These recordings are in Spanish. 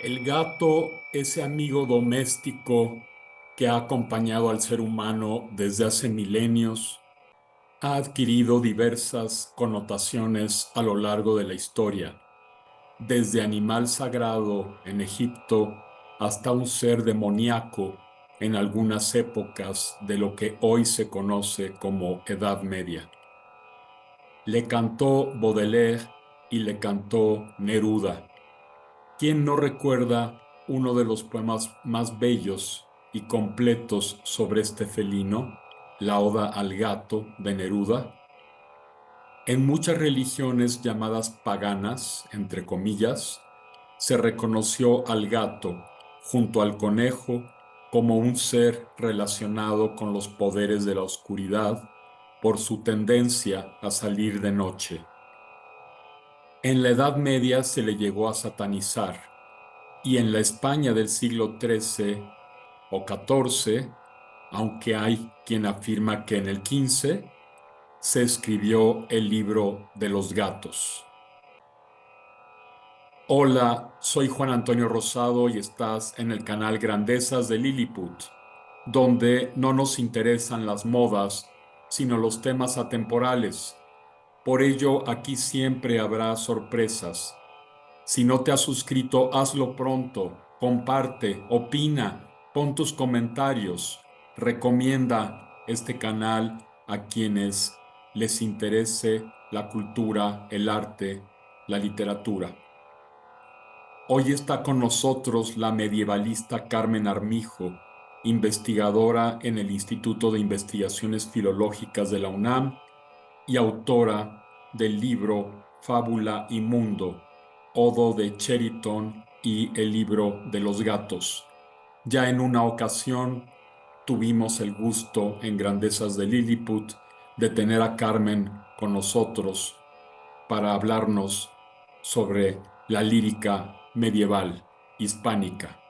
El gato, ese amigo doméstico que ha acompañado al ser humano desde hace milenios, ha adquirido diversas connotaciones a lo largo de la historia, desde animal sagrado en Egipto hasta un ser demoníaco en algunas épocas de lo que hoy se conoce como Edad Media. Le cantó Baudelaire y le cantó Neruda. ¿Quién no recuerda uno de los poemas más bellos y completos sobre este felino, la Oda al gato de Neruda? En muchas religiones llamadas paganas, entre comillas, se reconoció al gato junto al conejo como un ser relacionado con los poderes de la oscuridad por su tendencia a salir de noche. En la Edad Media se le llegó a satanizar. Y en la España del siglo XIII o XIV, aunque hay quien afirma que en el XV, se escribió el libro de los gatos. Hola, soy Juan Antonio Rosado y estás en el canal Grandezas de Lilliput, donde no nos interesan las modas, sino los temas atemporales. Por ello, aquí siempre habrá sorpresas. Si no te has suscrito, hazlo pronto. Comparte, opina, pon tus comentarios. Recomienda este canal a quienes les interese la cultura, el arte, la literatura. Hoy está con nosotros la medievalista Carmen Armijo, investigadora en el Instituto de Investigaciones Filológicas de la UNAM y autora del libro Fábula y Mundo, Odo de Cheriton y el libro de los gatos. Ya en una ocasión tuvimos el gusto en Grandezas de Lilliput de tener a Carmen con nosotros para hablarnos sobre la lírica medieval hispánica.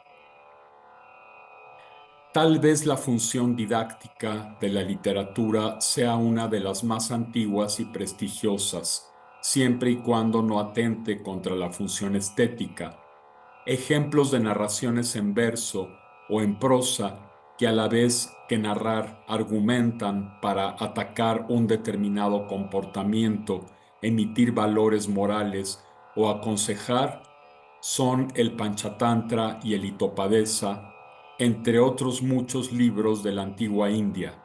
Tal vez la función didáctica de la literatura sea una de las más antiguas y prestigiosas, siempre y cuando no atente contra la función estética. Ejemplos de narraciones en verso o en prosa que a la vez que narrar argumentan para atacar un determinado comportamiento, emitir valores morales o aconsejar son el Panchatantra y el Hitopadesa, entre otros muchos libros de la antigua India.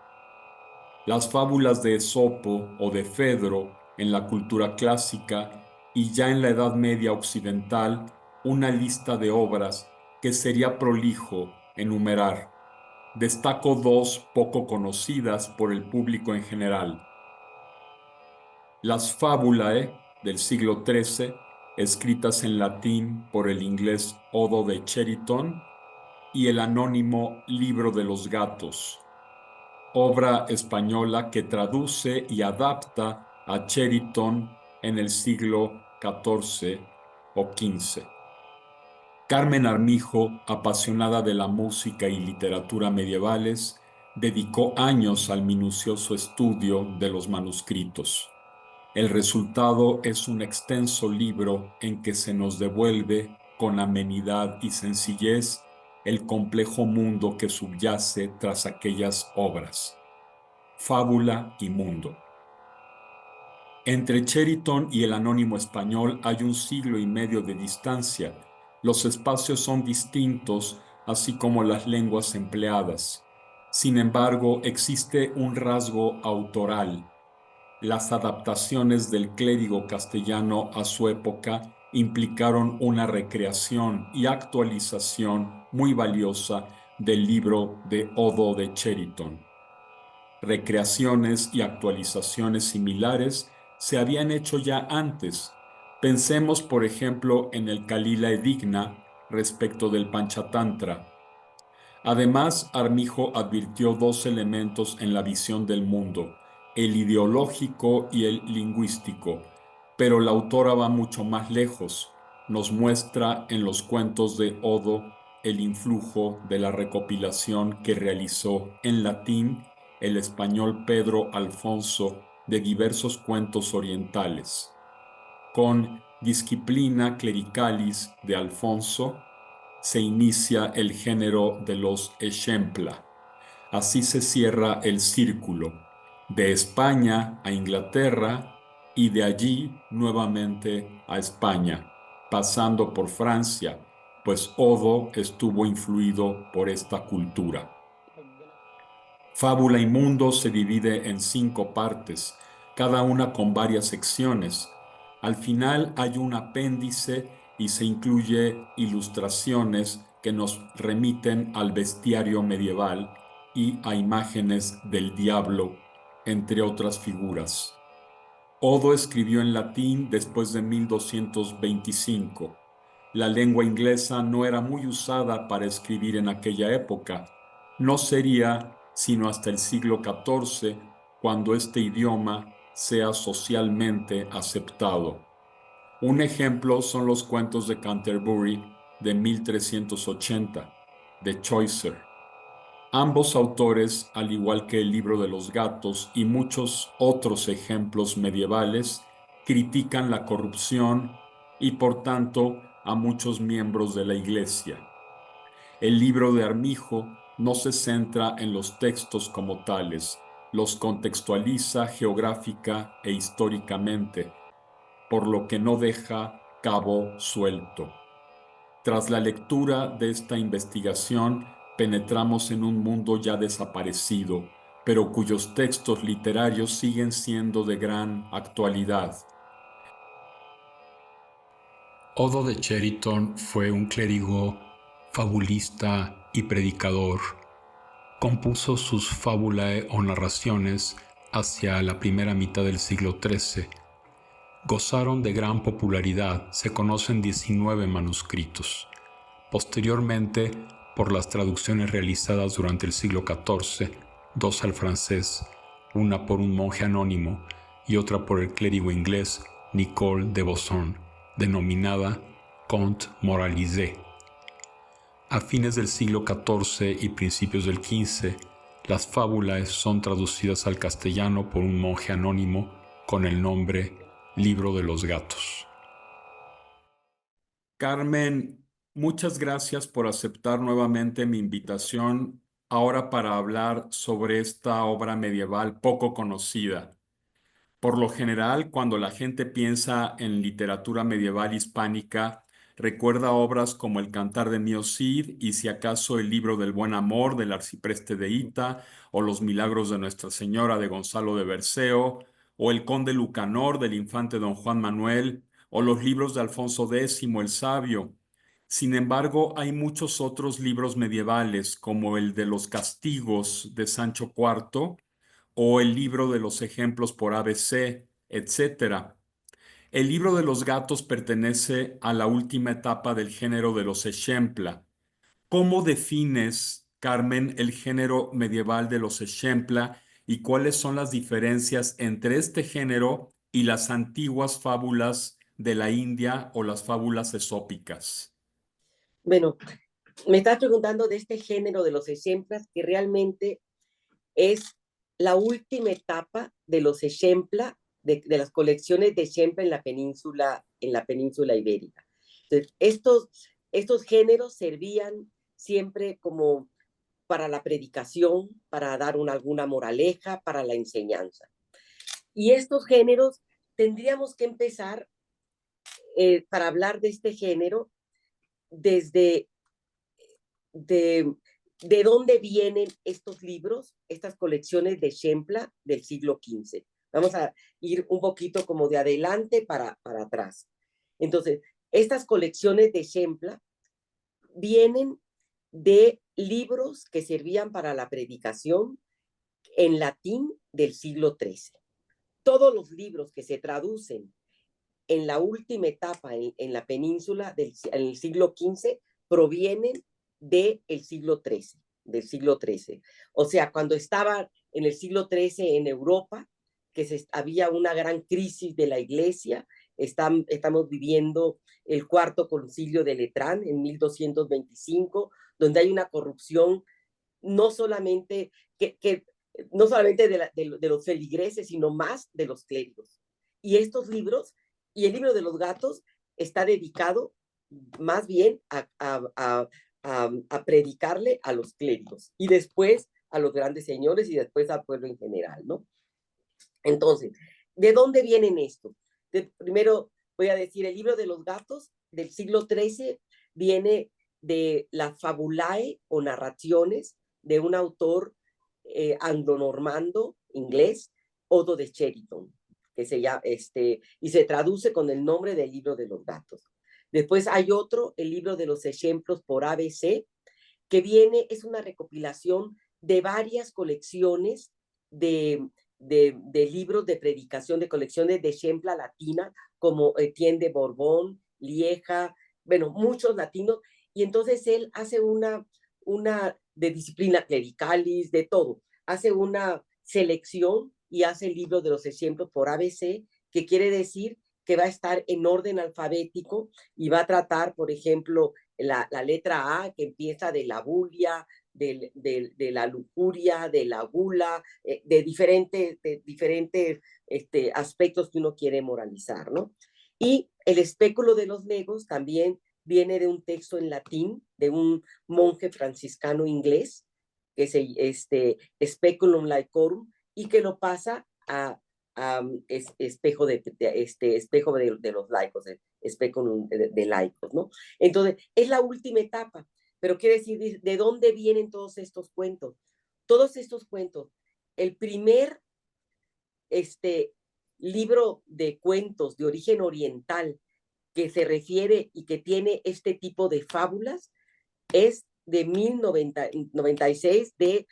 Las fábulas de Esopo o de Fedro en la cultura clásica y ya en la Edad Media occidental, una lista de obras que sería prolijo enumerar. Destaco dos poco conocidas por el público en general. Las Fabulae del siglo XIII, escritas en latín por el inglés Odo de Cheriton, y el anónimo Libro de los Gatos, obra española que traduce y adapta a Cheriton en el siglo XIV o XV. Carmen Armijo, apasionada de la música y literatura medievales, dedicó años al minucioso estudio de los manuscritos. El resultado es un extenso libro en que se nos devuelve con amenidad y sencillez el complejo mundo que subyace tras aquellas obras. Fábula y mundo. Entre Cheriton y el anónimo español hay un siglo y medio de distancia. Los espacios son distintos, así como las lenguas empleadas. Sin embargo, existe un rasgo autoral. Las adaptaciones del clérigo castellano a su época implicaron una recreación y actualización muy valiosa del libro de Odo de Cheriton. Recreaciones y actualizaciones similares se habían hecho ya antes. Pensemos, por ejemplo, en el Kalila Edigna respecto del Panchatantra. Además, Armijo advirtió dos elementos en la visión del mundo, el ideológico y el lingüístico, pero la autora va mucho más lejos. Nos muestra en los cuentos de Odo el influjo de la recopilación que realizó en latín el español Pedro Alfonso de diversos cuentos orientales, con Disciplina Clericalis de Alfonso, se inicia el género de los Ejempla. Así se cierra el círculo, de España a Inglaterra y de allí nuevamente a España, pasando por Francia, pues Odo estuvo influido por esta cultura. Fábula y Mundo se divide en 5 partes, cada una con varias secciones. Al final hay un apéndice y se incluye ilustraciones que nos remiten al bestiario medieval y a imágenes del diablo, entre otras figuras. Odo escribió en latín después de 1225. La lengua inglesa no era muy usada para escribir en aquella época. No sería sino hasta el siglo XIV cuando este idioma sea socialmente aceptado. Un ejemplo son los cuentos de Canterbury de 1380, de Chaucer. Ambos autores, al igual que el libro de los gatos y muchos otros ejemplos medievales, critican la corrupción y por tanto a muchos miembros de la Iglesia. El libro de Armijo no se centra en los textos como tales, los contextualiza geográfica e históricamente, por lo que no deja cabo suelto. Tras la lectura de esta investigación, penetramos en un mundo ya desaparecido, pero cuyos textos literarios siguen siendo de gran actualidad. Odo de Cheriton fue un clérigo, fabulista y predicador. Compuso sus fábulae o narraciones hacia la primera mitad del siglo XIII. Gozaron de gran popularidad, se conocen 19 manuscritos. Posteriormente, por las traducciones realizadas durante el siglo XIV, 2 al francés, una por un monje anónimo y otra por el clérigo inglés Nicole de Bosson, denominada Contes Moralisés. A fines del siglo XIV y principios del XV, las fábulas son traducidas al castellano por un monje anónimo con el nombre Libro de los Gatos. Carmen, muchas gracias por aceptar nuevamente mi invitación ahora para hablar sobre esta obra medieval poco conocida. Por lo general, cuando la gente piensa en literatura medieval hispánica, recuerda obras como El Cantar de Mío Cid y si acaso El Libro del Buen Amor del Arcipreste de Hita, o Los Milagros de Nuestra Señora de Gonzalo de Berceo, o El Conde Lucanor del infante don Juan Manuel, o los libros de Alfonso X el Sabio. Sin embargo, hay muchos otros libros medievales, como el de los Castigos de Sancho IV, o el libro de los ejemplos por ABC, etcétera. El libro de los gatos pertenece a la última etapa del género de los Ejempla. ¿Cómo defines, Carmen, el género medieval de los Ejempla y cuáles son las diferencias entre este género y las antiguas fábulas de la India o las fábulas esópicas? Bueno, me estás preguntando de este género de los ejemplas, que realmente es la última etapa de los ejempla, de las colecciones de ejempla en la península ibérica. Entonces, estos géneros servían siempre como para la predicación, para dar alguna moraleja, para la enseñanza. Y estos géneros tendríamos que empezar para hablar de este género desde de, de dónde vienen estos libros, estas colecciones de Shempla del siglo XV. Vamos a ir un poquito como de adelante para atrás. Entonces, estas colecciones de Shempla vienen de libros que servían para la predicación en latín del siglo XIII. Todos los libros que se traducen en la última etapa en la península en el siglo XV provienen del siglo XIII, del siglo XIII. O sea, cuando estaba en el siglo XIII en Europa, había una gran crisis de la iglesia, estamos viviendo el cuarto concilio de Letrán en 1225, donde hay una corrupción no solamente, no solamente de los feligreses, sino más de los clérigos. Y estos libros, y el libro de los gatos, está dedicado más bien a predicarle a los clérigos y después a los grandes señores y después al pueblo en general, ¿no? Entonces, ¿de dónde vienen esto? Primero voy a decir, el libro de los gatos del siglo XIII viene de las fabulae o narraciones de un autor anglo-normando inglés, Odo de Cheriton, que se llama, y se traduce con el nombre del libro de los gatos. Después hay otro, el libro de los ejemplos por ABC, que viene, es una recopilación de varias colecciones de libros de predicación, de colecciones de ejempla latina, como Etienne de Borbón, Lieja, bueno, muchos latinos, y entonces él hace una de disciplina clericalis, de todo, hace una selección y hace el libro de los ejemplos por ABC, que quiere decir que va a estar en orden alfabético y va a tratar, por ejemplo, la letra A, que empieza de la bulia, de la lujuria, de la gula, de diferentes aspectos que uno quiere moralizar, ¿no? Y el espéculo de los legos también viene de un texto en latín de un monje franciscano inglés, que es Speculum Laicorum, y que lo pasa a espejo espejo de los laicos, especulum de laicos, ¿no? Entonces, es la última etapa, pero quiere decir, ¿de dónde vienen todos estos cuentos? Todos estos cuentos, el primer libro de cuentos de origen oriental que se refiere y que tiene este tipo de fábulas es de 1096 de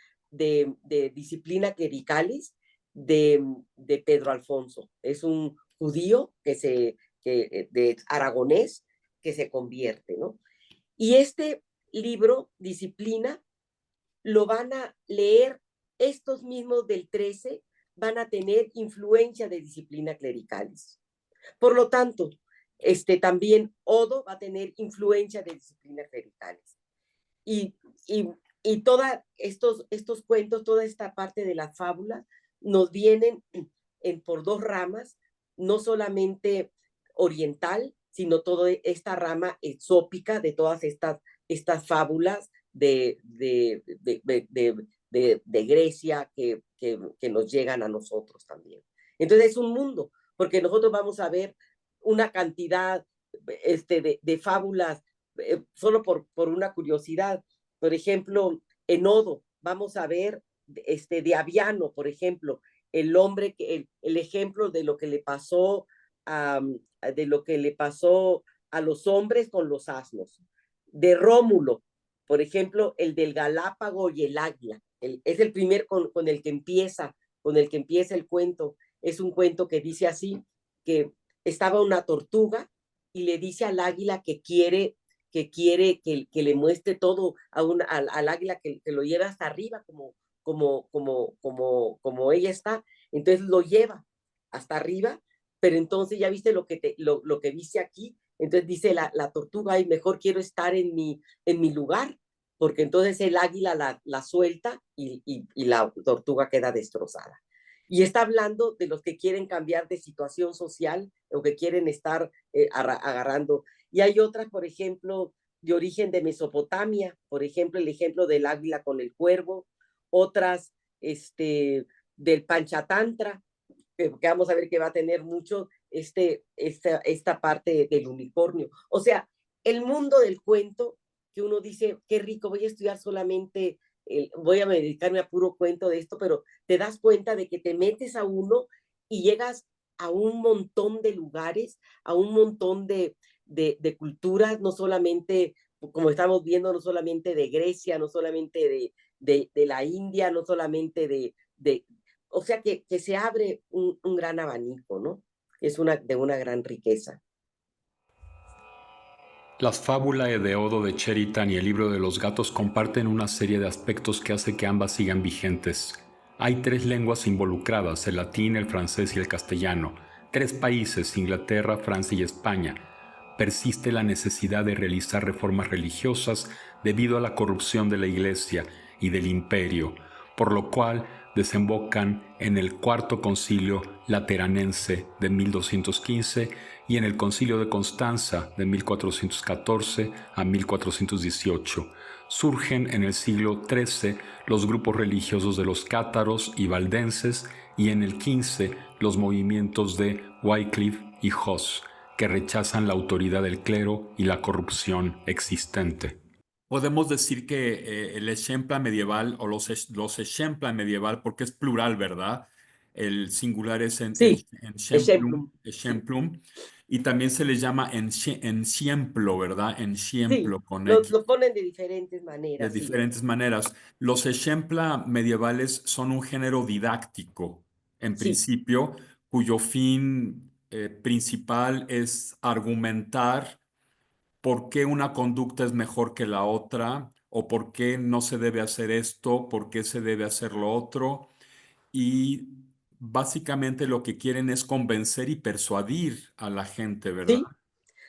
Disciplina Clericalis de Pedro Alfonso. Es un judío de aragonés que se convierte, ¿no? Y este libro, Disciplina, lo van a leer estos mismos del 13, van a tener influencia de Disciplina Clericalis. Por lo tanto, también Odo va a tener influencia de Disciplina Clericalis. Y todos estos cuentos, toda esta parte de la fábula, nos vienen por dos ramas, no solamente oriental, sino toda esta rama exópica de todas estas fábulas de Grecia que nos llegan a nosotros también. Entonces es un mundo, porque nosotros vamos a ver una cantidad de fábulas, solo por una curiosidad. Por ejemplo, en Odo vamos a ver de Aviano, por ejemplo, el hombre, el ejemplo de lo que le pasó de lo que le pasó a los hombres con los asnos. De Rómulo, por ejemplo, el del Galápago y el águila. Es el primer con el que empieza el cuento. Es un cuento que dice así, que estaba una tortuga y le dice al águila que quiere que le muestre todo al águila, que lo lleve hasta arriba como ella está. Entonces lo lleva hasta arriba, pero entonces ya viste lo que dice aquí. Entonces dice la tortuga, ay, mejor quiero estar en mi lugar, porque entonces el águila la suelta y la tortuga queda destrozada. Y está hablando de los que quieren cambiar de situación social o que quieren estar agarrando. Y hay otras, por ejemplo, de origen de Mesopotamia, por ejemplo, el ejemplo del águila con el cuervo, otras del Panchatantra, que vamos a ver que va a tener mucho esta parte del unicornio. O sea, el mundo del cuento, que uno dice, qué rico, voy a estudiar solamente, voy a dedicarme a puro cuento de esto, pero te das cuenta de que te metes a uno y llegas a un montón de lugares, a un montón de culturas, no solamente, como estamos viendo, no solamente de Grecia, no solamente de la India, no solamente o sea que se abre un gran abanico, ¿no? Es de una gran riqueza. Las fábulas de Odo de Cheriton y el libro de los gatos comparten una serie de aspectos que hace que ambas sigan vigentes. Hay 3 lenguas involucradas, el latín, el francés y el castellano. 3 países, Inglaterra, Francia y España. Persiste la necesidad de realizar reformas religiosas debido a la corrupción de la Iglesia y del imperio, por lo cual desembocan en el Cuarto Concilio Lateranense de 1215 y en el Concilio de Constanza de 1414 a 1418. Surgen en el siglo XIII los grupos religiosos de los cátaros y valdenses y en el XV los movimientos de Wycliffe y Hus, que rechazan la autoridad del clero y la corrupción existente. Podemos decir que el ejemplo medieval o los ejemplos medieval, porque es plural, ¿verdad? El singular es Sí, exemplum, exemplum. exemplum, y también se le llama enciemplo, ¿verdad? Sí, Enciemplo con lo, X, lo ponen de diferentes de maneras, sí. diferentes maneras. Los ejempla medievales son un género didáctico, en Sí, principio, cuyo fin principal es argumentar por qué una conducta es mejor que la otra, o por qué no se debe hacer esto, por qué se debe hacer lo otro. Y básicamente lo que quieren es convencer y persuadir a la gente, ¿verdad?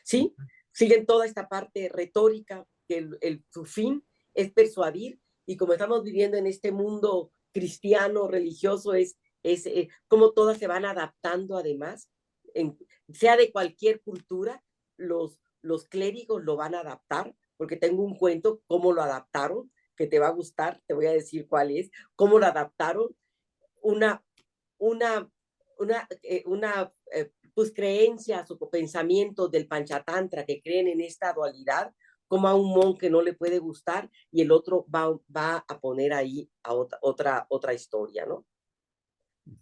sí, sí. Siguen toda esta parte retórica, que su fin es persuadir, y como estamos viviendo en este mundo cristiano, religioso, es como todas se van adaptando además, en, sea de cualquier cultura, los clérigos lo van a adaptar, porque tengo un cuento, cómo lo adaptaron, que te va a gustar, te voy a decir cuál es, cómo lo adaptaron, una, una, pues creencias o pensamientos del Panchatantra que creen en esta dualidad, como a un monje no le puede gustar y el otro va a poner ahí a otra historia, ¿no?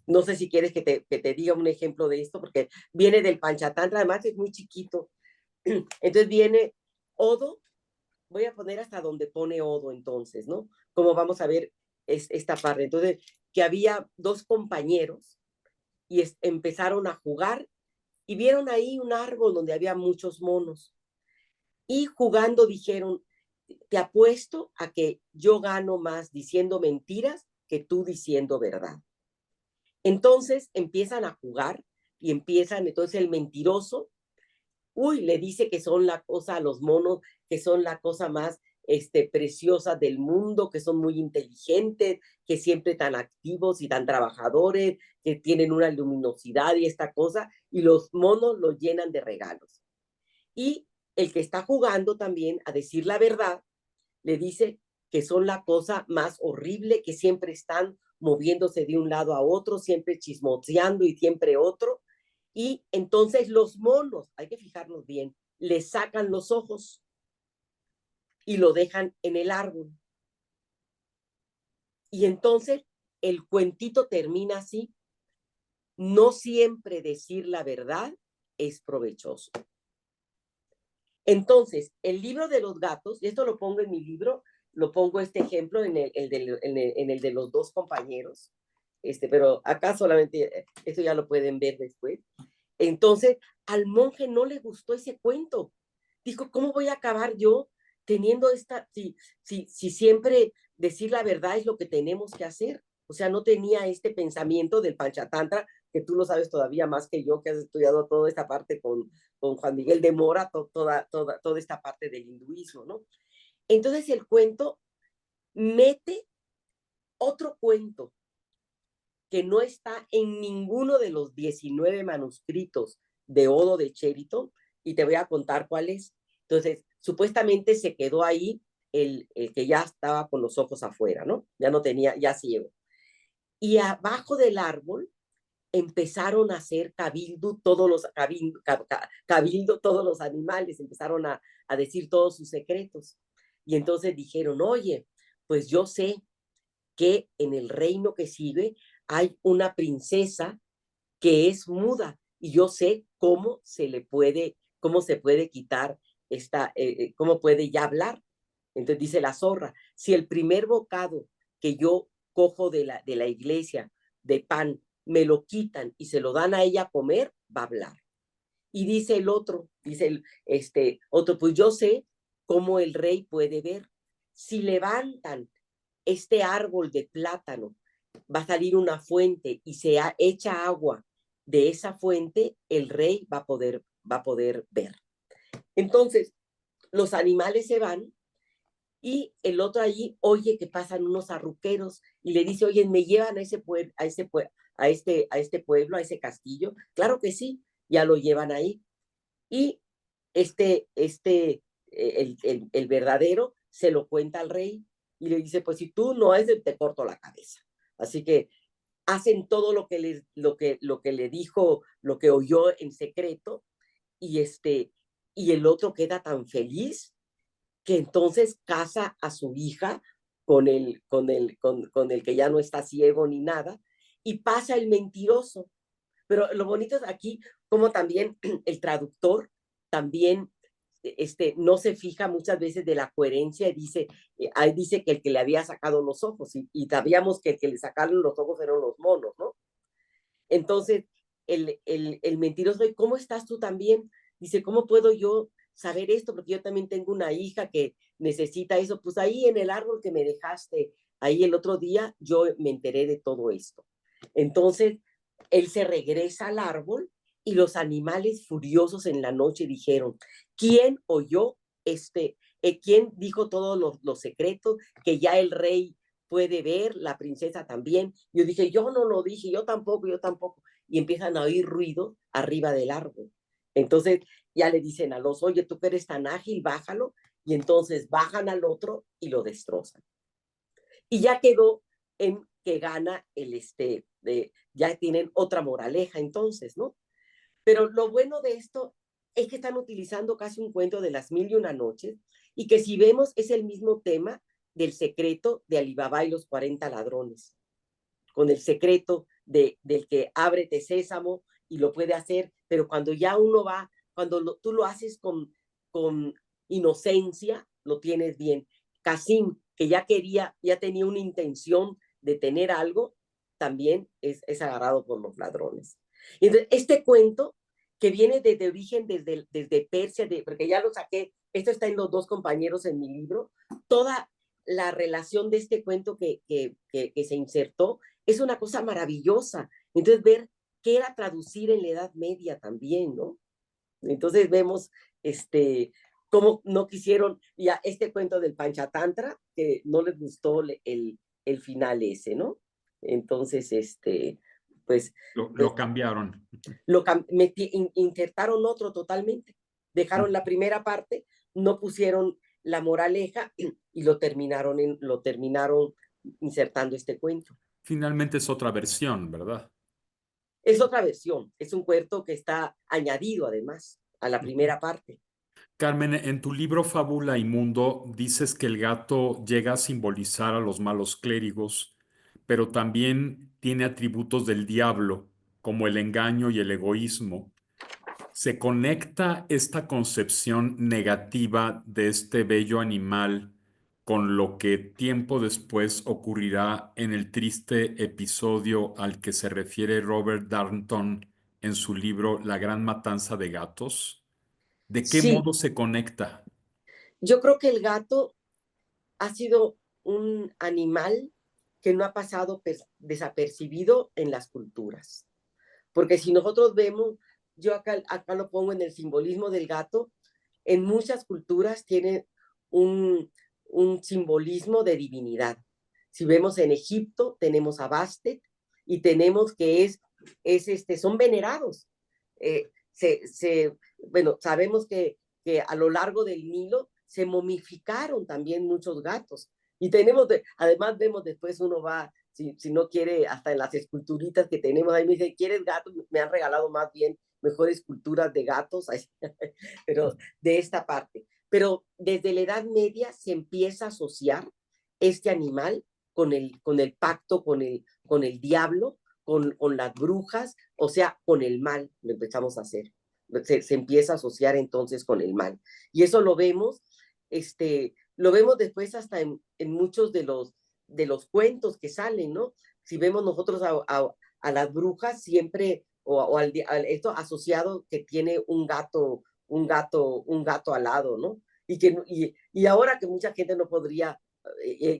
No sé si quieres que te diga un ejemplo de esto, porque viene del Panchatantra, además es muy chiquito. Entonces viene Odo, voy a poner hasta donde pone Odo entonces, ¿no? Como vamos a ver esta parte. Entonces, que había dos compañeros y empezaron a jugar y vieron ahí un árbol donde había muchos monos. Y jugando dijeron, te apuesto a que yo gano más diciendo mentiras que tú diciendo verdad. Entonces empiezan a jugar y entonces el mentiroso, le dice que son la cosa a los monos, que son la cosa más preciosa del mundo, que son muy inteligentes, que siempre tan activos y tan trabajadores, que tienen una luminosidad y esta cosa, y los monos los llenan de regalos. Y el que está jugando también a decir la verdad, le dice que son la cosa más horrible, que siempre están moviéndose de un lado a otro, siempre chismoseando y siempre otro. Y entonces los monos, hay que fijarnos bien, le sacan los ojos y lo dejan en el árbol. Y entonces el cuentito termina así: no siempre decir la verdad es provechoso. Entonces, el libro de los gatos, y esto lo pongo en mi libro, lo pongo este ejemplo en el de los dos compañeros, pero acá solamente, esto ya lo pueden ver después. Entonces, al monje no le gustó ese cuento. Dijo, ¿cómo voy a acabar yo teniendo si siempre decir la verdad es lo que tenemos que hacer? O sea, no tenía este pensamiento del Panchatantra, que tú lo sabes todavía más que yo, que has estudiado toda esta parte con Juan Miguel de Mora, toda esta parte del hinduismo, ¿no? Entonces el cuento mete otro cuento que no está en ninguno de los 19 manuscritos de Odo de Cheriton, y te voy a contar cuál es. Entonces, supuestamente se quedó ahí el que ya estaba con los ojos afuera, ¿no? Ya no tenía, ya ciego. Y abajo del árbol empezaron a hacer cabildo todos los animales, empezaron a decir todos sus secretos. Y entonces dijeron, oye, pues yo sé que en el reino que sigue hay una princesa que es muda y yo sé cómo se puede quitar cómo puede ya hablar. Entonces dice la zorra, si el primer bocado que yo cojo de la iglesia de pan me lo quitan y se lo dan a ella a comer, va a hablar. Y dice el otro, otro, pues yo sé cómo el rey puede ver. Si levantan este árbol de plátano, va a salir una fuente y echa agua de esa fuente, el rey va a poder ver. Entonces, los animales se van y el otro allí oye que pasan unos arruqueros y le dice, oye, ¿me llevan a ese pueblo, a ese castillo? Claro que sí, ya lo llevan ahí. Y el verdadero se lo cuenta al rey y le dice, pues si tú no es, te corto la cabeza. Así que hacen todo lo que le dijo, lo que oyó en secreto, y y el otro queda tan feliz que entonces casa a su hija con el que ya no está ciego ni nada, y pasa el mentiroso. Pero lo bonito es aquí como también el traductor también no se fija muchas veces de la coherencia y dice, ahí dice que el que le había sacado los ojos, y sabíamos que el que le sacaron los ojos eran los monos, ¿no? Entonces, el mentiroso, ¿y cómo estás tú también? Dice, ¿cómo puedo yo saber esto? Porque yo también tengo una hija que necesita eso. Pues ahí en el árbol que me dejaste, ahí el otro día, yo me enteré de todo esto. Entonces, él se regresa al árbol y los animales furiosos en la noche dijeron, ¿quién oyó quién dijo todos los secretos que ya el rey puede ver, la princesa también? Yo dije, yo no lo dije, yo tampoco, yo tampoco. Y empiezan a oír ruido arriba del árbol. Entonces ya le dicen al oso, oye, tú que eres tan ágil, bájalo. Y entonces bajan al otro y lo destrozan. Y ya quedó en que gana ya tienen otra moraleja entonces, ¿no? Pero lo bueno de esto es que están utilizando casi un cuento de las mil y una noches, y que si vemos es el mismo tema del secreto de Alibaba y los 40 ladrones, con el secreto del que ábrete sésamo y lo puede hacer, pero cuando ya uno va, cuando tú lo haces con inocencia, lo tienes bien. Casim, que ya tenía una intención de tener algo, también es agarrado por los ladrones. Entonces, este cuento que viene desde origen, desde Persia, porque ya lo saqué, esto está en Los dos compañeros en mi libro, toda la relación de este cuento que se insertó es una cosa maravillosa. Entonces, ver qué era traducir en la Edad Media también, ¿no? Entonces vemos cómo no quisieron, ya este cuento del Panchatantra, que no les gustó el final ese, ¿no? Entonces, pues, Lo cambiaron. insertaron otro totalmente. Dejaron la primera parte, no pusieron la moraleja y lo terminaron insertando este cuento. Finalmente es otra versión, ¿verdad? Es otra versión, es un cuento que está añadido además a la primera parte. Carmen, en tu libro Fábula y Mundo dices que el gato llega a simbolizar a los malos clérigos, pero también tiene atributos del diablo, como el engaño y el egoísmo. ¿Se conecta esta concepción negativa de este bello animal con lo que tiempo después ocurrirá en el triste episodio al que se refiere Robert Darnton en su libro La gran matanza de gatos? ¿De qué Sí, modo se conecta? yo creo que el gato ha sido un animal que no ha pasado desapercibido en las culturas. Porque si nosotros vemos, yo acá lo pongo en el simbolismo del gato, en muchas culturas tiene un simbolismo de divinidad. Si vemos en Egipto, tenemos a Bastet y tenemos que son venerados. Bueno, sabemos que a lo largo del Nilo se momificaron también muchos gatos. Y además vemos después uno va, si no quiere, hasta en las esculturitas que tenemos, ahí me dice, ¿quieres gatos? Me han regalado más bien mejores esculturas de gatos, pero de esta parte. Pero desde la Edad Media se empieza a asociar este animal con el pacto, con el diablo, con las brujas, o sea, con el mal, lo empezamos a hacer. Se empieza a asociar entonces con el mal. Y eso lo vemos después hasta en muchos de los cuentos que salen, ¿no? Si vemos nosotros a las brujas siempre, o esto asociado que tiene un gato al lado, ¿no? Y ahora que mucha gente no podría,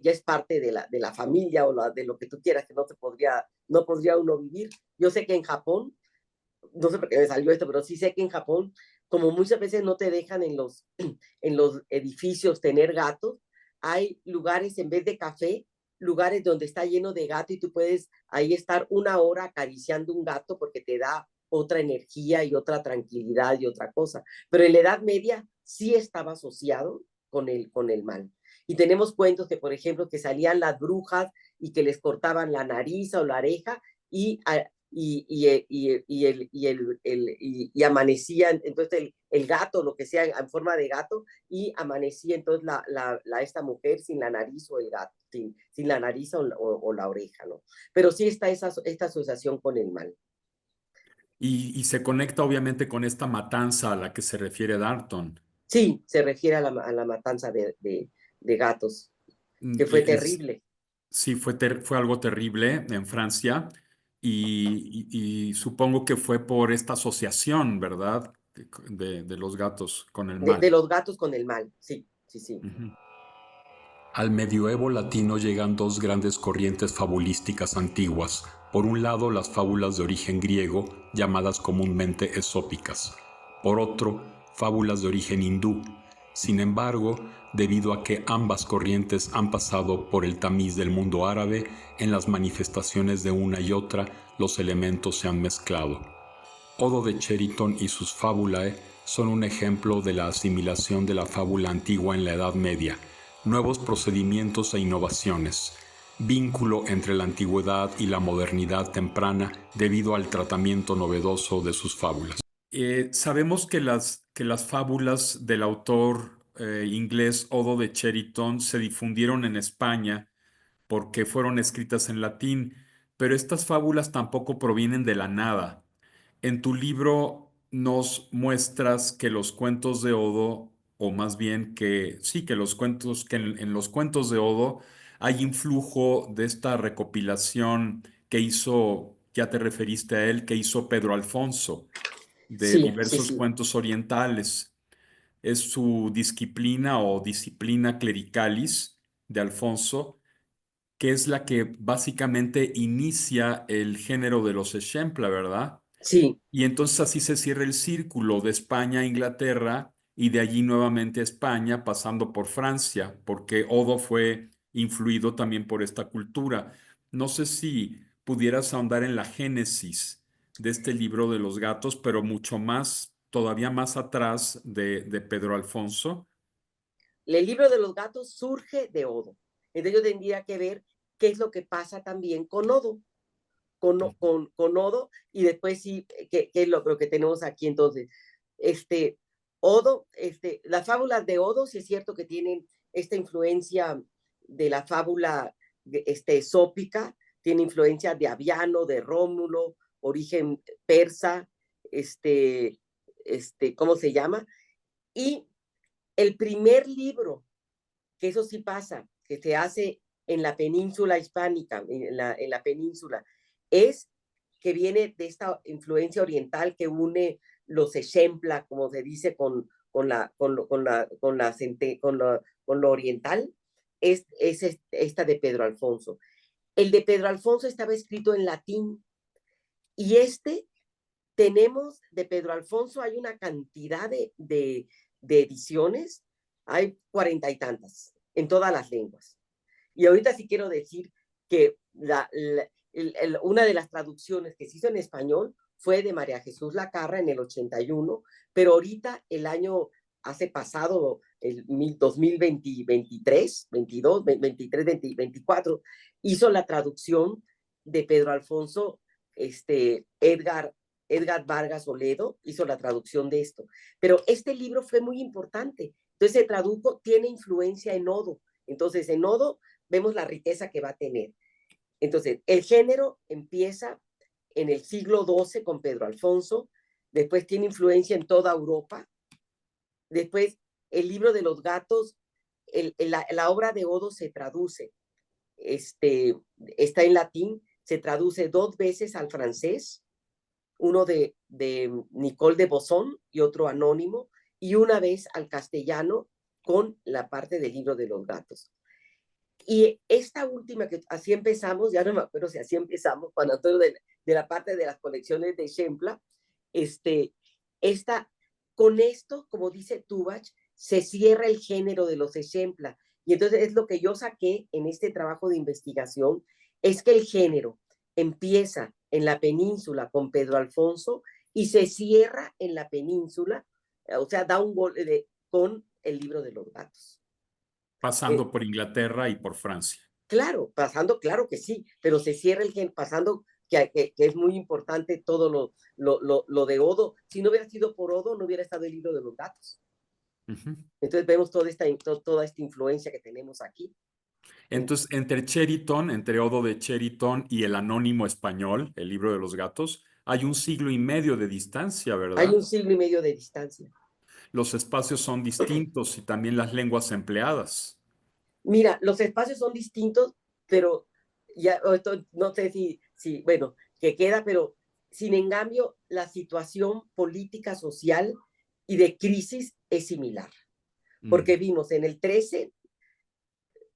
ya es parte de la familia de lo que tú quieras, que no podría uno vivir. Yo sé que en Japón, no sé por qué me salió esto, pero sí sé que en Japón, como muchas veces no te dejan en los edificios tener gatos, hay lugares en vez de café, lugares donde está lleno de gato y tú puedes ahí estar una hora acariciando un gato porque te da otra energía y otra tranquilidad y otra cosa. Pero en la Edad Media sí estaba asociado con el mal. Y tenemos cuentos que, por ejemplo, que salían las brujas y que les cortaban la nariz o la oreja y, y amanecían, entonces el gato, lo que sea, en forma de gato, y amanecía entonces esta mujer sin la nariz o el gato, sin la nariz o la oreja, ¿no? Pero sí está esta asociación con el mal. Y se conecta obviamente con esta matanza a la que se refiere Darton. Sí, se refiere a la matanza de gatos, que fue Es, terrible. sí, fue algo terrible en Francia y supongo que fue por esta asociación, ¿verdad? De los gatos con el De mal. los gatos con el mal, sí, sí, sí. Ujú. Al medioevo latino llegan dos grandes corrientes fabulísticas antiguas. Por un lado, las fábulas de origen griego, llamadas comúnmente esópicas. Por otro, fábulas de origen hindú. Sin embargo, debido a que ambas corrientes han pasado por el tamiz del mundo árabe, en las manifestaciones de una y otra, los elementos se han mezclado. Odo de Cheriton y sus Fabulae son un ejemplo de la asimilación de la fábula antigua en la Edad Media, nuevos procedimientos e innovaciones, vínculo entre la antigüedad y la modernidad temprana debido al tratamiento novedoso de sus fábulas. Sabemos que las fábulas del autor inglés Odo de Cheriton se difundieron en España porque fueron escritas en latín, pero estas fábulas tampoco provienen de la nada. En tu libro nos muestras que los cuentos de Odo, o más bien que sí, que los cuentos, que en los cuentos de Odo hay influjo de esta recopilación que hizo, ya te referiste a él, que hizo Pedro Alfonso, de Sí, sí, diversos sí, cuentos orientales. Es su disciplina o disciplina clericalis de Alfonso, que es la que básicamente inicia el género de los Ejempla, ¿verdad? sí, Y entonces así se cierra el círculo de España a Inglaterra y de allí nuevamente a España, pasando por Francia, porque Odo fue influido también por esta cultura. No sé si pudieras ahondar en la génesis de este libro de los gatos, pero mucho más, todavía más atrás de Pedro Alfonso. el libro de los gatos surge de Odo. Entonces yo tendría que ver qué es lo que pasa también con Odo, con Odo, y después sí, qué es lo que tenemos aquí entonces. Este, Odo, las fábulas de Odo, sí es cierto que tienen esta influencia de la fábula esópica, tiene influencia de Aviano, de Rómulo, origen persa, ¿cómo se llama? Y el primer libro, que eso sí pasa, que se hace en la península hispánica, en la península, es que viene de esta influencia oriental que une los ejempla, como se dice, con lo oriental, es esta de Pedro Alfonso. El de Pedro Alfonso estaba escrito en latín y tenemos de Pedro Alfonso, hay una cantidad de ediciones, hay 40 y tantas en todas las lenguas. Y ahorita sí quiero decir que una de las traducciones que se hizo en español fue de María Jesús Lacarra en el 81, pero ahorita el año hace pasado, el 2023, 22, 23, 20, 24, hizo la traducción de Pedro Alfonso, Edgar Vargas Oledo hizo la traducción de esto. Pero este libro fue muy importante. Entonces se tradujo, tiene influencia en Odo. Entonces en Odo vemos la riqueza que va a tener. Entonces, el género empieza en el siglo XII con Pedro Alfonso, después tiene influencia en toda Europa, después el libro de los gatos, la obra de Odo se traduce, está en latín, se traduce 2 veces al francés, uno de Nicole de Bosson y otro anónimo, y una vez al castellano con la parte del libro de los gatos. Y esta última, que así empezamos, ya no me acuerdo si así empezamos, Juan Antonio, de la parte de las colecciones de Ejempla, este, esta, con esto, como dice Tubach, se cierra el género de los Ejempla Y entonces es lo que yo saqué en este trabajo de investigación, es que el género empieza en la península con Pedro Alfonso y se cierra en la península, o sea, da un gol con el libro de los gatos. Pasando por Inglaterra y por Francia. Claro, pasando, claro que sí, pero se cierra el género, pasando que es muy importante todo lo de Odo. Si no hubiera sido por Odo, no hubiera estado el libro de los gatos. Ujú. Entonces vemos toda esta influencia que tenemos aquí. Entonces, entre Cheriton, entre Odo de Cheriton y el Anónimo Español, el libro de los gatos, hay un siglo y medio de distancia, Hay ¿verdad? un siglo y medio de distancia. Los espacios son distintos y también las lenguas empleadas. Mira, los espacios son distintos, pero ya no sé bueno, que queda, pero sin en cambio, la situación política, social y de crisis es similar. Porque Mm, vimos en el 13,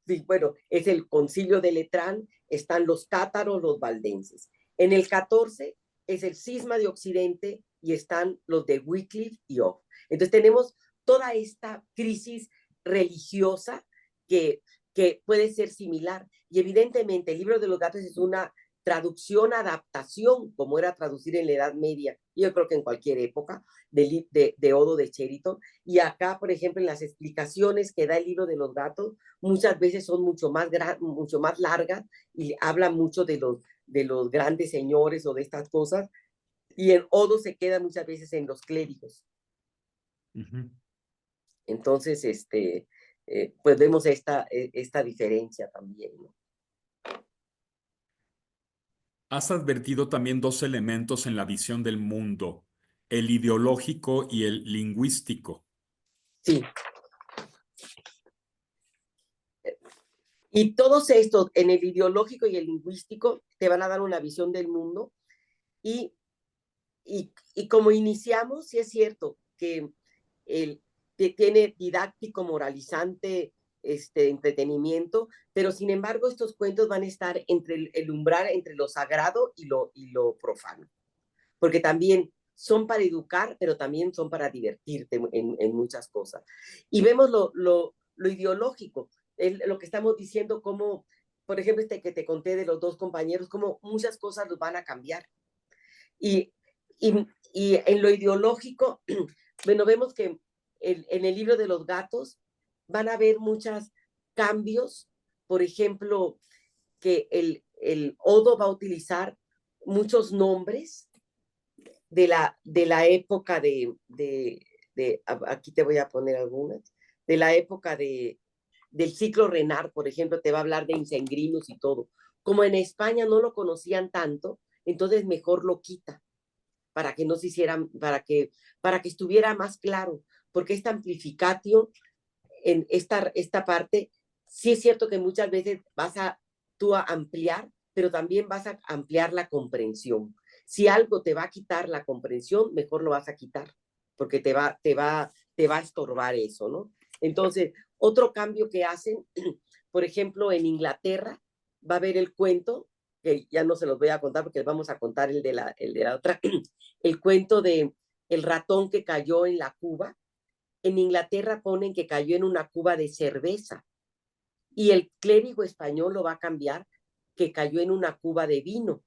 sí, bueno, es el concilio de Letrán, están los cátaros, los valdenses. En el 14 es el cisma de Occidente y están los de Wycliffe y Off. Entonces tenemos toda esta crisis religiosa que, que puede ser similar. Y evidentemente el libro de los gatos es una traducción, adaptación, como era traducir en la Edad Media, yo creo que en cualquier época, de Odo de Cheriton. Y acá, por ejemplo, en las explicaciones que da el libro de los gatos, muchas veces son mucho más largas y hablan mucho de los grandes señores o de estas cosas, y el Odo se queda muchas veces en los clérigos. ujú. Entonces, pues vemos esta diferencia también, ¿no? Has advertido también dos elementos en la visión del mundo, el ideológico y el lingüístico. Sí, y todos estos, en el ideológico y el lingüístico, te van a dar una visión del mundo. Y, y como iniciamos, sí es cierto que el, tiene didáctico, moralizante, entretenimiento, pero sin embargo estos cuentos van a estar entre el umbral entre lo sagrado y lo profano, porque también son para educar, pero también son para divertirte en muchas cosas. Y vemos lo ideológico, lo que estamos diciendo, como, por ejemplo, que te conté de los dos compañeros, como muchas cosas los van a cambiar. Y, y en lo ideológico, bueno, vemos que en el libro de los gatos van a haber muchos cambios. Por ejemplo, que el Odo va a utilizar muchos nombres de la época aquí te voy a poner algunas, de la época del ciclo Renard, por ejemplo, te va a hablar de incengrinos y todo. Como en España no lo conocían tanto, entonces mejor lo quita para que no se hicieran, para que estuviera más claro, porque esta amplificatio en esta parte, sí es cierto que muchas veces vas a tú a ampliar, pero también vas a ampliar la comprensión. Si algo te va a quitar la comprensión, mejor lo vas a quitar, porque te va a estorbar eso, ¿no? Entonces, otro cambio que hacen, por ejemplo, en Inglaterra, va a haber el cuento, que ya no se los voy a contar porque les vamos a contar el de la otra, el cuento de el ratón que cayó en la cuba. En Inglaterra ponen que cayó en una cuba de cerveza y el clérigo español lo va a cambiar que cayó en una cuba de vino,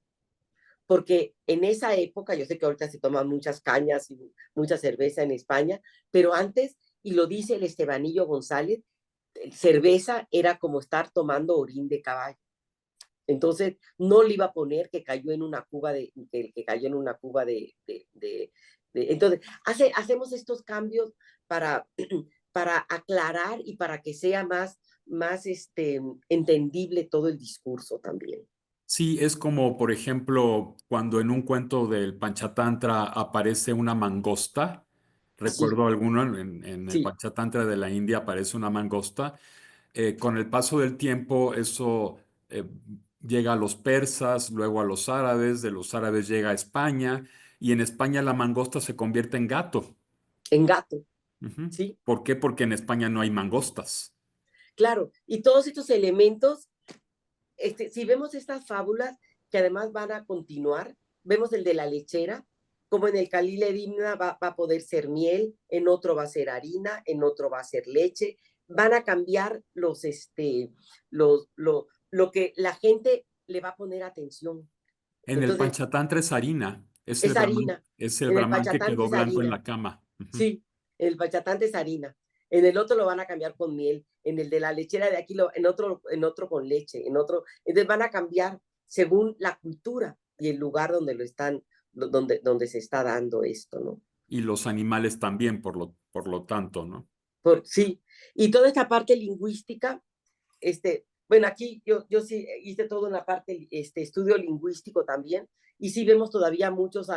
porque en esa época, yo sé que ahorita se toman muchas cañas y mucha cerveza en España, pero antes, y lo dice el Estebanillo González, cerveza era como estar tomando orín de caballo. Entonces, no le iba a poner que cayó en una cuba que cayó en una cuba entonces, hacemos estos cambios para, para aclarar y para que sea más entendible todo el discurso también. Sí, es como, por ejemplo, cuando en un cuento del Panchatantra aparece una mangosta. Sí, Recuerdo alguno en el sí, Panchatantra de la India aparece una mangosta. Con el paso del tiempo, eso llega a los persas, luego a los árabes, de los árabes llega a España, y en España la mangosta se convierte en gato. en gato, Ujú. sí, ¿Por qué? Porque en España no hay mangostas. claro. Y todos estos elementos, si vemos estas fábulas que además van a continuar, vemos el de la lechera, como en el Calile Dimna va a poder ser miel, en otro va a ser harina, en otro va a ser leche, van a cambiar lo que la gente le va a poner atención. En el Entonces, Panchatantra es harina, es harina. es el En el brahman que pachatante quedó es blanco en harina. la cama. Ujú. Sí, el pachatante es harina. En el otro lo van a cambiar con miel. En el de la lechera de aquí, en otro con leche. En otro, entonces van a cambiar según la cultura y el lugar donde lo están, donde se está dando esto, ¿no? Y los animales también, por lo tanto, ¿no? Sí, y toda esta parte lingüística, bueno, aquí yo sí hice toda una parte, estudio lingüístico también, y sí vemos todavía muchos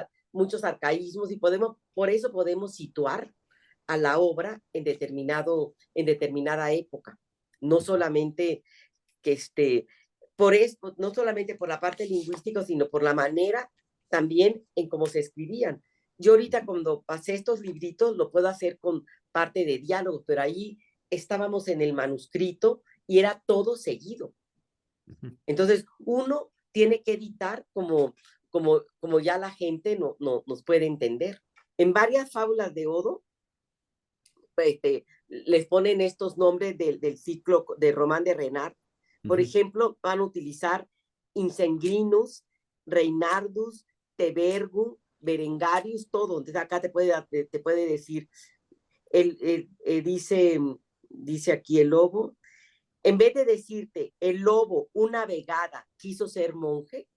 arcaísmos y por eso podemos situar a la obra en determinada época. No solamente que por eso, no solamente por la parte lingüística, sino por la manera también en cómo se escribían. Yo ahorita cuando pasé estos libritos lo puedo hacer con parte de diálogos, pero ahí estábamos en el manuscrito y era todo seguido. Entonces, uno tiene que editar como ya la gente nos puede entender. En varias fábulas de Odo, les ponen estos nombres del ciclo de Román de Renard. Por ejemplo, van a utilizar Insengrinus, Reinardus, Tebergu, Berengarius, todo. Entonces acá te puede decir, dice aquí el lobo, en vez de decirte el lobo una vegada quiso ser monje,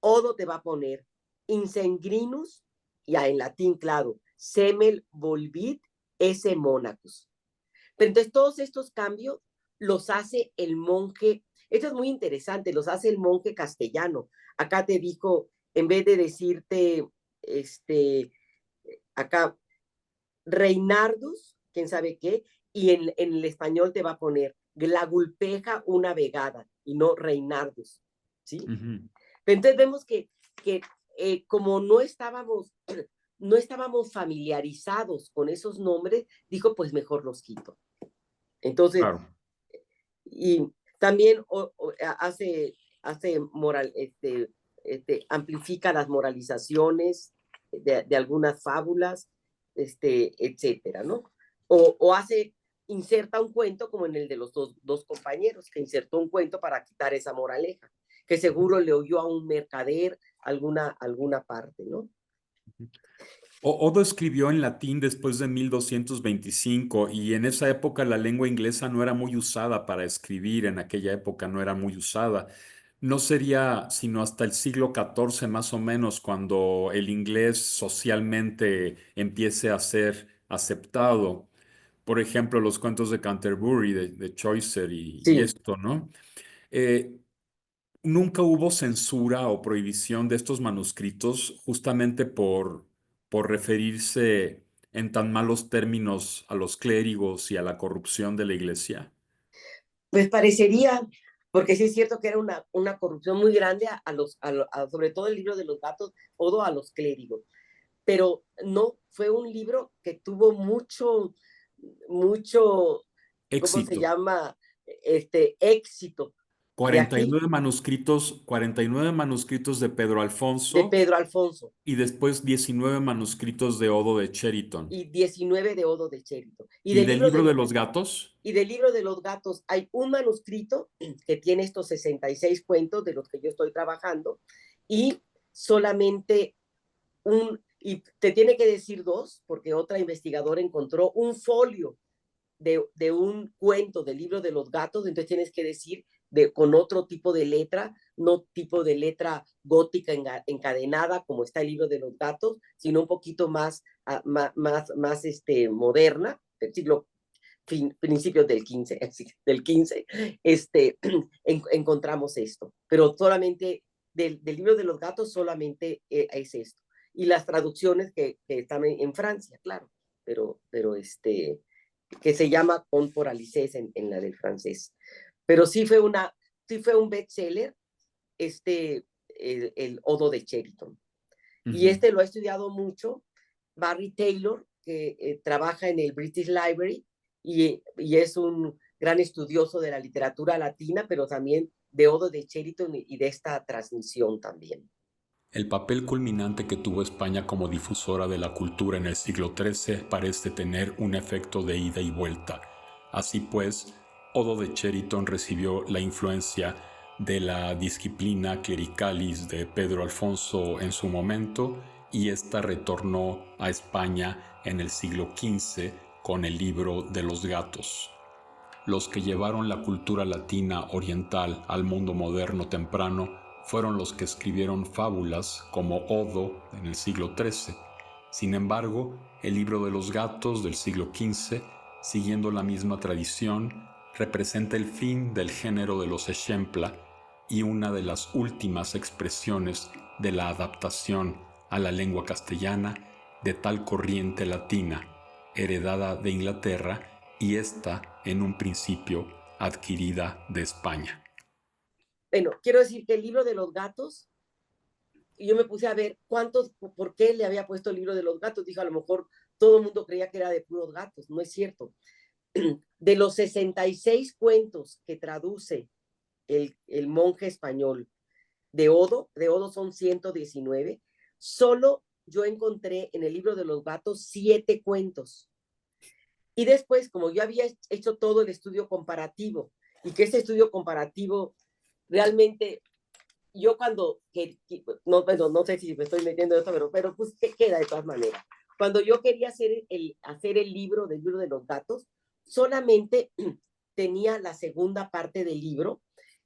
Odo te va a poner Insengrinus, ya en latín, claro, semel volvid esse monacus. Pero entonces todos estos cambios los hace el monje, esto es muy interesante, los hace el monje castellano. Acá te dijo, en vez de decirte, acá, Reinardus, quién sabe qué, y en el español te va a poner Glagulpeja una vegada, y no Reinardus, ¿sí? Pero entonces vemos que como no estábamos familiarizados con esos nombres, dijo, pues mejor los quito. Entonces, Claro. y también hace moral, amplifica las moralizaciones de algunas fábulas, etcétera, ¿no? O inserta un cuento como en el de los dos compañeros, que insertó un cuento para quitar esa moraleja, que seguro le oyó a un mercader alguna parte, ¿no? Odo escribió en latín después de 1225 y en esa época la lengua inglesa no era muy usada para escribir, en aquella época no era muy usada. No sería sino hasta el siglo XIV más o menos cuando el inglés socialmente empiece a ser aceptado. Por ejemplo, los cuentos de Canterbury, de Chaucer y Sí. esto, ¿no? Eh, Nunca hubo censura o prohibición de estos manuscritos justamente por referirse en tan malos términos a los clérigos y a la corrupción de la iglesia. Pues parecería, porque sí es cierto que era una corrupción muy grande sobre todo el libro de los gatos, Odo a los clérigos. Pero no, fue un libro que tuvo mucho, ¿cómo se Éxito. llama? Éxito. De aquí, 49 manuscritos de Pedro de Alfonso Pedro Alfonso, y después 19 manuscritos de Odo de Cheriton. y 19 de Odo de Chérito. ¿Y del libro de los gatos? Y del libro de los gatos hay un manuscrito que tiene estos 66 cuentos de los que yo estoy trabajando, y solamente y te tiene que decir dos, porque otra investigadora encontró un folio de un cuento del libro de los gatos, entonces tienes que decir con otro tipo de letra, no tipo de letra gótica encadenada como está el libro de los gatos, sino un poquito más moderna, del siglo principios del 15 encontramos esto. Pero solamente del libro de los gatos solamente es esto. Y las traducciones que están en Francia, claro, pero que se llama Con por Alices en la del francés. Pero sí fue un bestseller, el Odo de Cheriton. Y lo ha estudiado mucho Barry Taylor, que trabaja en el British Library y es un gran estudioso de la literatura latina, pero también de Odo de Cheriton y de esta transmisión también. El papel culminante que tuvo España como difusora de la cultura en el siglo XIII parece tener un efecto de ida y vuelta. Así pues, Odo de Cheriton recibió la influencia de la disciplina clericalis de Pedro Alfonso en su momento, y ésta retornó a España en el siglo XV con el Libro de los Gatos. Los que llevaron la cultura latina oriental al mundo moderno temprano fueron los que escribieron fábulas como Odo en el siglo XIII. Sin embargo, el Libro de los Gatos del siglo XV, siguiendo la misma tradición, representa el fin del género de los ejempla y una de las últimas expresiones de la adaptación a la lengua castellana de tal corriente latina, heredada de Inglaterra y esta, en un principio, adquirida de España. Bueno, quiero decir que el Libro de los Gatos, yo me puse a ver por qué le había puesto el Libro de los Gatos. Dijo, a lo mejor todo el mundo creía que era de puros gatos. No es cierto. De los 66 cuentos que traduce el monje español de Odo son 119, solo yo encontré en el Libro de los Gatos 7 cuentos. Y después, como yo había hecho todo el estudio comparativo, y que ese estudio comparativo realmente, yo cuando, no sé si me estoy metiendo en esto, pero pues queda de todas maneras. Cuando yo quería hacer el libro del Libro de los Gatos, solamente tenía la segunda parte del libro,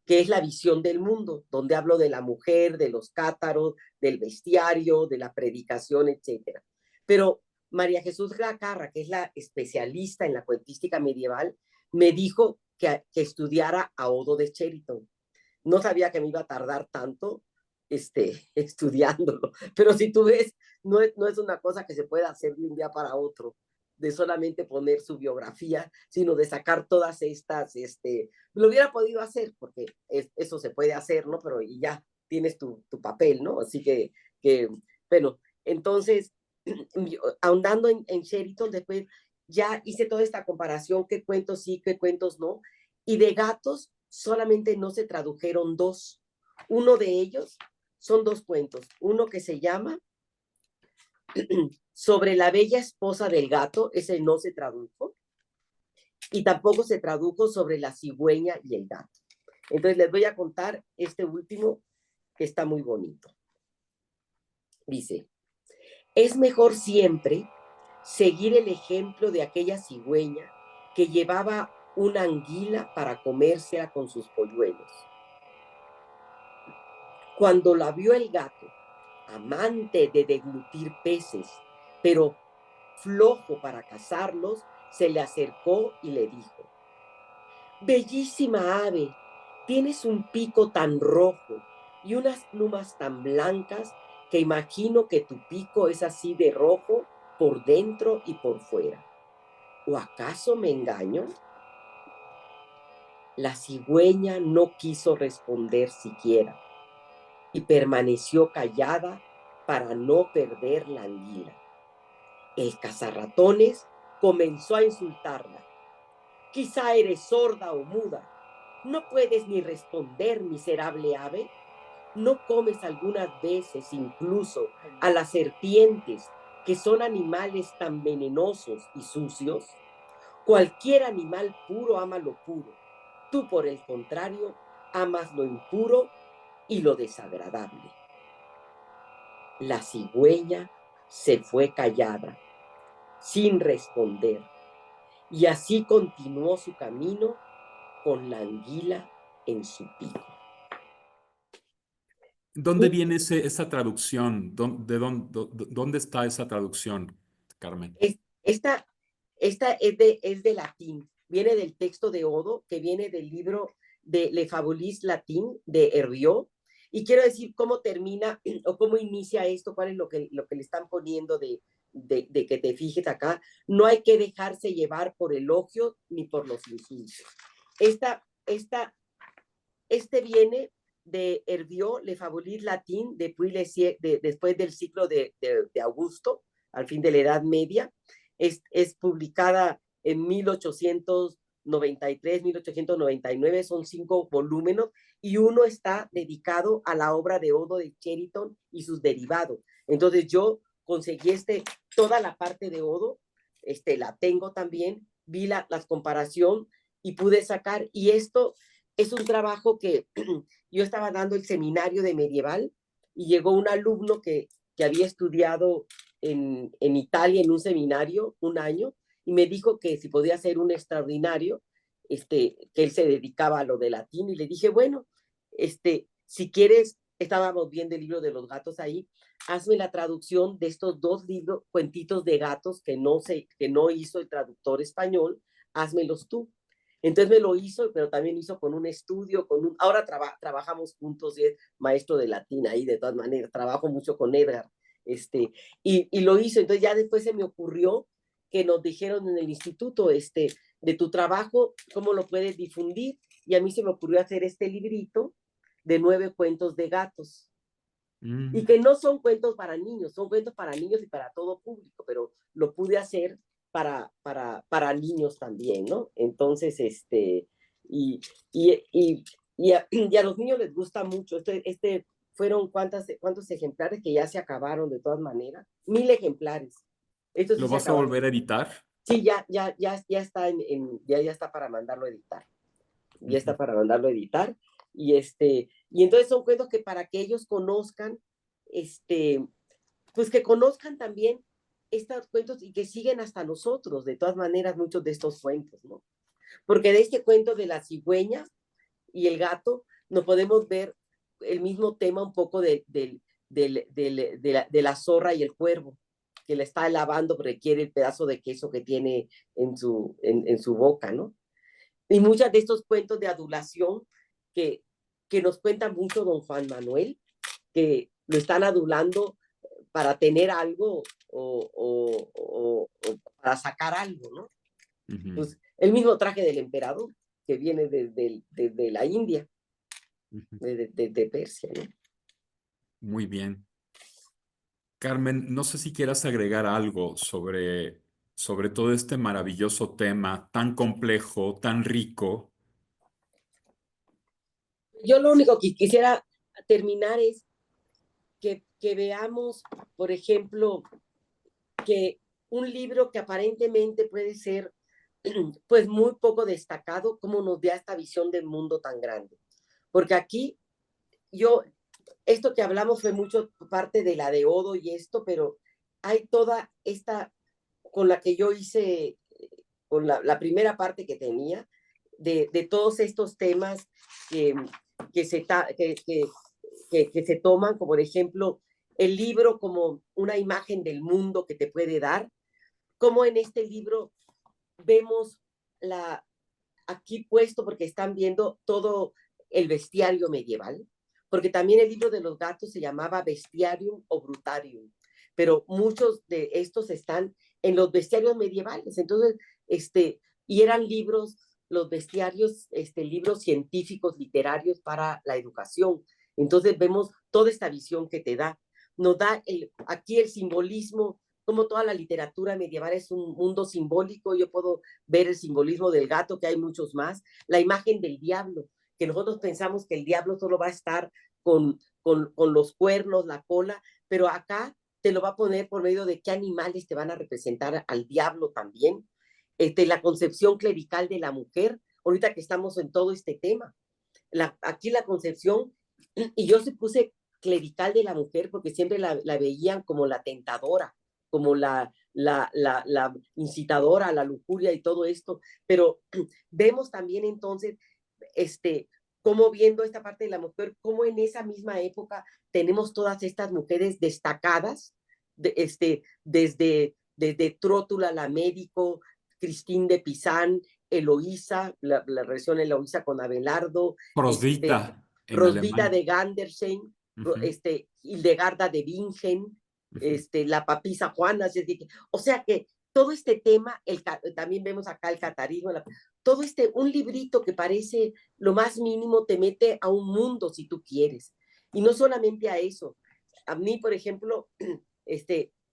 que es la visión del mundo, donde hablo de la mujer, de los cátaros, del bestiario, de la predicación, etcétera. Pero María Jesús Lacarra, que es la especialista en la cuentística medieval, me dijo que estudiara a Odo de Cheriton. No sabía que me iba a tardar tanto estudiándolo, pero si tú ves, no es una cosa que se pueda hacer de un día para otro, de solamente poner su biografía, sino de sacar todas estas, lo hubiera podido hacer, porque eso se puede hacer, ¿no? Pero y ya tienes tu papel, ¿no? Así que bueno, entonces, ahondando en Sheriton, después ya hice toda esta comparación, qué cuentos sí, qué cuentos no, y de gatos solamente no se tradujeron 2. Uno de ellos son 2 cuentos, uno que se llama Sobre la bella esposa del gato, ese no se tradujo, y tampoco se tradujo Sobre la cigüeña y el gato. Entonces les voy a contar este último, que está muy bonito. Dice, es mejor siempre seguir el ejemplo de aquella cigüeña que llevaba una anguila para comérsela con sus polluelos. Cuando la vio el gato, amante de deglutir peces, pero flojo para cazarlos, se le acercó y le dijo, bellísima ave, tienes un pico tan rojo y unas plumas tan blancas que imagino que tu pico es así de rojo por dentro y por fuera. ¿O acaso me engaño? La cigüeña no quiso responder siquiera y permaneció callada para no perder la anguila. El cazarratones comenzó a insultarla. Quizá eres sorda o muda. ¿No puedes ni responder, miserable ave? ¿No comes algunas veces incluso a las serpientes, que son animales tan venenosos y sucios? Cualquier animal puro ama lo puro. Tú, por el contrario, amas lo impuro y lo desagradable. La cigüeña se fue callada, sin responder, y así continuó su camino con la anguila en su pico. ¿Dónde viene esa traducción? ¿Dónde está esa traducción, Carmen? Esta es de latín, viene del texto de Odo, que viene del libro de Le Fabulis Latin de Herriot, y quiero decir cómo termina o cómo inicia esto, cuál es lo que le están poniendo de que te fijes acá. No hay que dejarse llevar por elogios ni por los insultos. Este viene de Herriot, Le Fabulis Latin, después del ciclo de Augusto, al fin de la Edad Media. Es publicada en 1893, 1899, son 5 volúmenes, y uno está dedicado a la obra de Odo de Cheriton y sus derivados. Entonces yo conseguí toda la parte de Odo, la tengo también, vi la comparación y pude sacar, y esto es un trabajo que yo estaba dando el seminario de medieval y llegó un alumno que había estudiado en Italia en un seminario un año y me dijo que si podía hacer un extraordinario, que él se dedicaba a lo de latín y le dije, bueno, si quieres, estábamos viendo el libro de los gatos ahí, hazme la traducción de estos 2 libros, cuentitos de gatos que no hizo el traductor español, házmelos tú. Entonces me lo hizo, pero también hizo con un estudio, ahora trabajamos juntos y es maestro de latín ahí, de todas maneras, trabajo mucho con Edgar, y lo hizo. Entonces ya después se me ocurrió que nos dijeron en el instituto, de tu trabajo, cómo lo puedes difundir, y a mí se me ocurrió hacer este librito de 9 cuentos de gatos, y que no son cuentos para niños, son cuentos para niños y para todo público, pero lo pude hacer para niños también, ¿no? Entonces, y, y, y, y a los niños les gusta mucho. Fueron cuántos ejemplares que ya se acabaron de todas maneras, 1000 ejemplares. Esto sí ¿Lo se vas a acabaron. volver a editar? Sí, ya está ya está para mandarlo a editar. Ya está para mandarlo a editar. Y entonces son cuentos que para que ellos conozcan, pues que conozcan también estos cuentos y que siguen hasta nosotros, de todas maneras, muchos de estos cuentos, ¿no? Porque de este cuento de la cigüeña y el gato, no podemos ver el mismo tema un poco de la zorra y el cuervo, que le está lavando porque quiere el pedazo de queso que tiene en su boca, ¿no? Y muchos de estos cuentos de adulación que, que nos cuenta mucho don Juan Manuel, que lo están adulando para tener algo o para sacar algo, ¿no? Pues el mismo traje del emperador que viene de la India, de Persia, ¿no? Muy bien. Carmen, no sé si quieras agregar algo sobre todo este maravilloso tema tan complejo, tan rico. Yo lo único que quisiera terminar es que veamos, por ejemplo, que un libro que aparentemente puede ser pues muy poco destacado, cómo nos da esta visión del mundo tan grande. Porque aquí yo, esto que hablamos fue mucho parte de la de Odo y esto, pero hay toda esta, con la que yo hice, con la primera parte que tenía, de todos estos temas que, que, se, que se toman, como por ejemplo el libro como una imagen del mundo que te puede dar, como en este libro vemos aquí puesto, porque están viendo todo el bestiario medieval, porque también el libro de los gatos se llamaba Bestiarium o Brutarium, pero muchos de estos están en los bestiarios medievales. Entonces, y eran libros, los bestiarios, libros científicos, literarios para la educación. Entonces vemos toda esta visión que te da. Nos da aquí el simbolismo, como toda la literatura medieval es un mundo simbólico. Yo puedo ver el simbolismo del gato, que hay muchos más, la imagen del diablo, que nosotros pensamos que el diablo solo va a estar con los cuernos, la cola, pero acá te lo va a poner por medio de qué animales te van a representar al diablo también. La concepción clerical de la mujer, ahorita que estamos en todo este tema. Aquí la concepción, y yo se puse clerical de la mujer porque siempre la veían como la tentadora, como la incitadora a la lujuria y todo esto, pero vemos también entonces, cómo viendo esta parte de la mujer, cómo en esa misma época tenemos todas estas mujeres destacadas, desde Trótula, la médico, Cristín de Pizán, Eloísa, la relación Eloísa con Abelardo, Roswitha en Rosvita alemán. de Gandersheim, Hildegarda de Bingen, la papisa Juana, o sea que todo este tema, también vemos acá el catarismo, todo un librito que parece lo más mínimo te mete a un mundo si tú quieres. Y no solamente a eso. A mí, por ejemplo,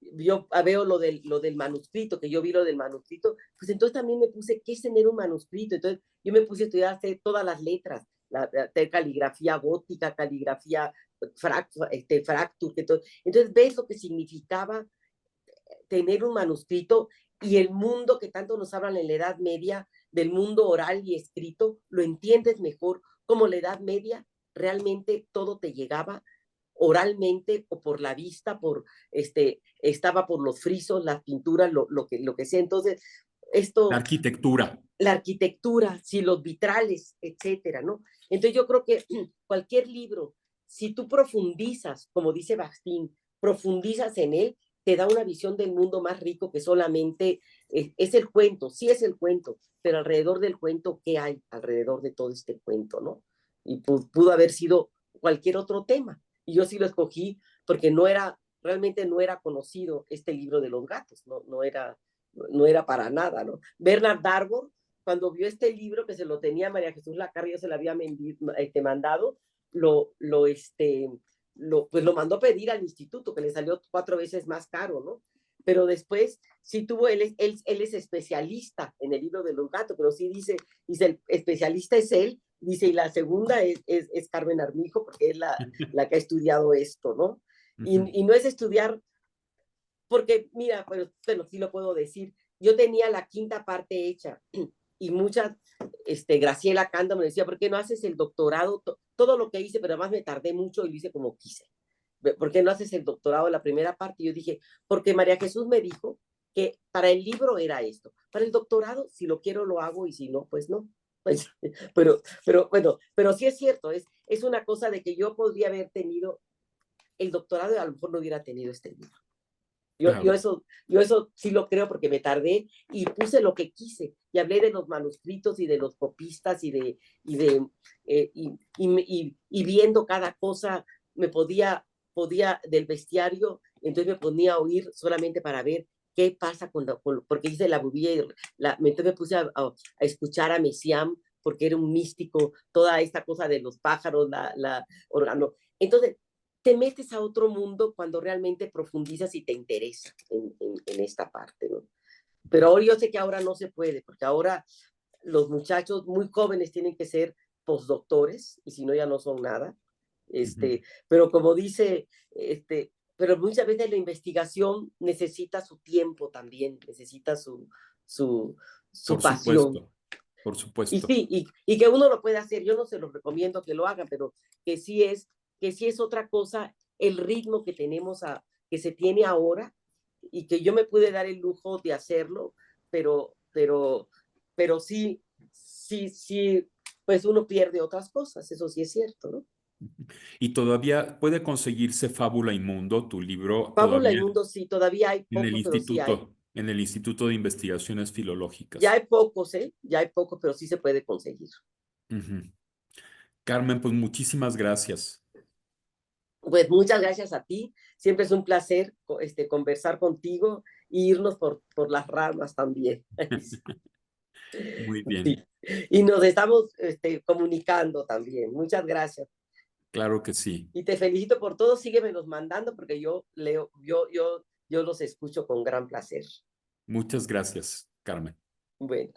yo veo lo del manuscrito, que yo vi lo del manuscrito, pues entonces también me puse, ¿qué es tener un manuscrito? Entonces yo me puse a estudiar todas las letras, la caligrafía gótica, caligrafía fractur, entonces ves lo que significaba tener un manuscrito y el mundo que tanto nos hablan en la Edad Media, del mundo oral y escrito, lo entiendes mejor, como la Edad Media realmente todo te llegaba oralmente o por la vista, estaba por los frisos, las pinturas, lo que sea. Entonces, La esto, arquitectura. la arquitectura, si los vitrales, etcétera, ¿no? Entonces yo creo que cualquier libro, si tú profundizas, como dice Bakhtin, profundizas en él, te da una visión del mundo más rico que solamente es el cuento, sí es el cuento, pero alrededor del cuento, ¿qué hay alrededor de todo este cuento, no? Y pudo haber sido cualquier otro tema. Y yo sí lo escogí porque realmente no era conocido este libro de los gatos, no era para nada, ¿no? Bernard Darbour, cuando vio este libro que se lo tenía María Jesús Lacarria, se lo había mandado, pues lo mandó pedir al instituto, que le salió 4 veces más caro, ¿no? Pero después sí tuvo, él es especialista en el libro de los gatos, pero sí dice el especialista es él, dice, y la segunda es Carmen Armijo, porque es la que ha estudiado esto, ¿no? Y no es estudiar, porque mira, bueno, sí lo puedo decir, yo tenía la quinta parte hecha y muchas, Graciela Cando me decía, ¿por qué no haces el doctorado? Todo lo que hice, pero además me tardé mucho y lo hice como quise. ¿Por qué no haces el doctorado de la primera parte? Y yo dije, porque María Jesús me dijo que para el libro era esto. Para el doctorado, si lo quiero, lo hago y si no, pues no. Pues, pero sí es cierto, es una cosa de que yo podría haber tenido el doctorado y a lo mejor no hubiera tenido este libro. Claro. Yo eso sí lo creo porque me tardé y puse lo que quise y hablé de los manuscritos y de los copistas y viendo cada cosa podía del bestiario, entonces me ponía a oír solamente para ver qué pasa porque hice la bubía entonces me puse a escuchar a Messiaen porque era un místico, toda esta cosa de los pájaros, órgano. Entonces, te metes a otro mundo cuando realmente profundizas y te interesa en esta parte, ¿no? Pero ahora yo sé que ahora no se puede, porque ahora los muchachos muy jóvenes tienen que ser postdoctores, y si no ya no son nada. Pero como dice, pero muchas veces la investigación necesita su tiempo también, necesita su Por pasión. supuesto, por Y supuesto. sí, y que uno lo puede hacer, yo no se los recomiendo que lo hagan, pero que que sí es otra cosa el ritmo que se tiene ahora y que yo me pude dar el lujo de hacerlo, pero, pero, pero sí, pues uno pierde otras cosas, eso sí es cierto, ¿no? Y todavía puede conseguirse Fábula y Mundo, tu libro, Fábula y todavía Mundo sí, todavía hay pocos, pero sí hay. En el Instituto de Investigaciones Ya Filológicas. hay pocos, ¿eh? Ya hay pocos, pero sí se puede conseguir. Ujú. Carmen, pues muchísimas gracias. Pues muchas gracias a ti. Siempre es un placer conversar contigo e irnos por las ramas también. Muy Sí. bien, Y nos estamos comunicando también. Muchas gracias. claro que sí. Y te felicito por todo. Sígueme los mandando porque yo leo, yo los escucho con gran placer. Muchas gracias, Carmen. Bueno.